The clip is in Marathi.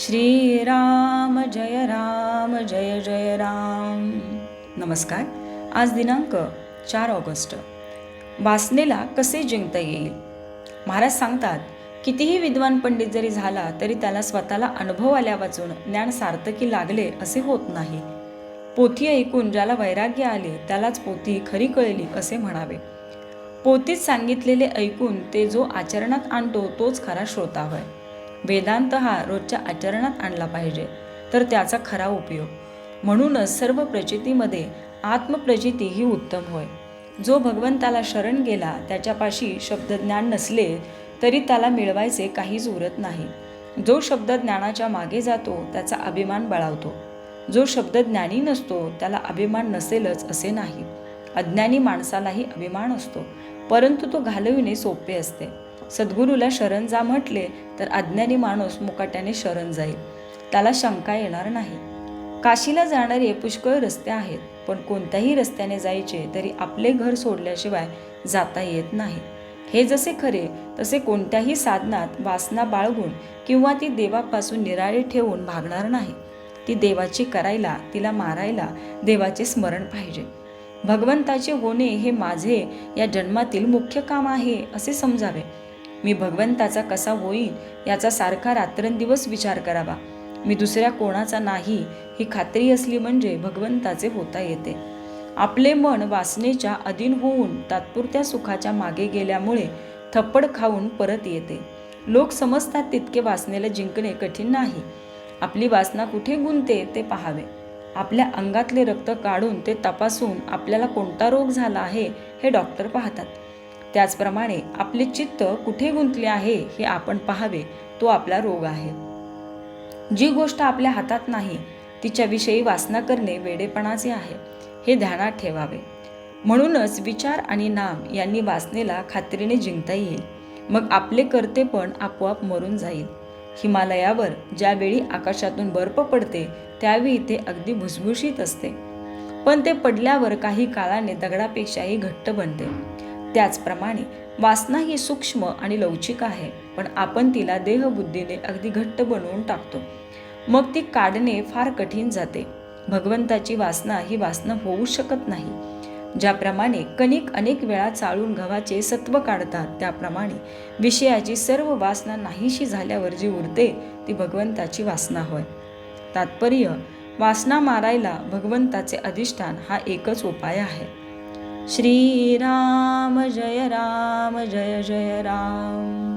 श्रीराम जय जय राम. नमस्कार. आज दिनांक 4 ऑगस्ट. वासनेला कसे जिंकता येईल? महाराज सांगतात, कितीही विद्वान पंडित जरी झाला तरी त्याला स्वतःला अनुभव आल्या वाचून ज्ञान सार्थकी लागले असे होत नाही. पोथी ऐकून ज्याला वैराग्य आले त्यालाच पोथी खरी कळली असे म्हणावे. पोथीत सांगितलेले ऐकून ते जो आचरणात आणतो तोच खरा श्रोता होय. वेदांत हा रोजच्या आचरणात आणला पाहिजे तर त्याचा खरा उपयोग. म्हणूनच सर्व प्रचितीमध्ये आत्मप्रचिती ही उत्तम होय. जो भगवंताला शरण गेला त्याच्यापाशी शब्दज्ञान नसले तरी त्याला मिळवायचे काहीच उरत नाही. जो शब्दज्ञानाच्या मागे जातो त्याचा अभिमान बळावतो. जो शब्दज्ञानी नसतो त्याला अभिमान नसेलच असे नाही. अज्ञानी माणसालाही अभिमान असतो, परंतु तो घालविणे सोपे असते. सद्गुरूला शरण जा म्हटले तर अज्ञानी माणूस मुकाट्याने शरण जाईल, त्याला शंका येणार नाही. काशीला जाणारे पुष्कळ रस्ते आहेत, पण कोणत्याही रस्त्याने जायचे तरी आपले घर सोडल्याशिवाय जाता येत नाही. हे जसे खरे तसे कोणत्याही साधनात वासना बाळगून किंवा ती देवापासून निराळे ठेवून भागणार नाही. ती देवाची करायला, तिला मारायला देवाचे स्मरण पाहिजे. भगवंताचे होणे हे माझे या जन्मातील मुख्य काम आहे असे समजावे. मी भगवंताचा कसा होईन याचा सारखा रात्रंदिवस विचार करावा. मी दुसऱ्या कोणाचा नाही ही खात्री असली म्हणजे भगवंताचे होता येते. आपले मन वासनेच्या अधीन होऊन तात्पुरत्या सुखाच्या मागे गेल्यामुळे थप्पड खाऊन परत येते. लोक समजतात तितके वासनेला जिंकणे कठीण नाही. आपली वासना कुठे गुंतते ते पाहावे. आपल्या अंगातले रक्त काढून ते तपासून आपल्याला कोणता रोग झाला आहे हे डॉक्टर पाहतात. त्याचप्रमाणे आपले चित्त कुठे गुंतले आहे हे आपण पाहावे, तो आपला रोग आहे. जी गोष्ट आपल्या हातात नाही तिच्याविषयी वासना करणे वेडेपणाचे आहे, हे ध्यानात ठेवावे. म्हणूनच विचार आणि नाम यांनी वासनेला खात्रीने जिंकता येईल. मग आपले कर्तेपण आपोआप मरून जाईल. हिमालयावर ज्यावेळी आकाशातून बर्फ पडते त्यावेळी ते अगदी भुसभुशीत असते, पण ते पडल्यावर काही काळाने दगडापेक्षाही घट्ट बनते. त्याचप्रमाणे वासना ही सूक्ष्म आणि लवचिक आहे, पण आपण तिला देहबुद्धीने अगदी घट्ट बनवून टाकतो. मग ती काढणे फार कठीण जाते. भगवंताची वासना ही वासना होऊ शकत नाही. ज्याप्रमाणे कणिक अनेक वेळा चाळून गव्हाचे सत्व काढतात, त्याप्रमाणे विषयाची सर्व वासना नाहीशी झाल्यावर जी उरते ती भगवंताची वासना होय. तात्पर्य, वासना मारायला भगवंताचे अधिष्ठान हा एकच उपाय आहे. श्रीराम जय जय राम.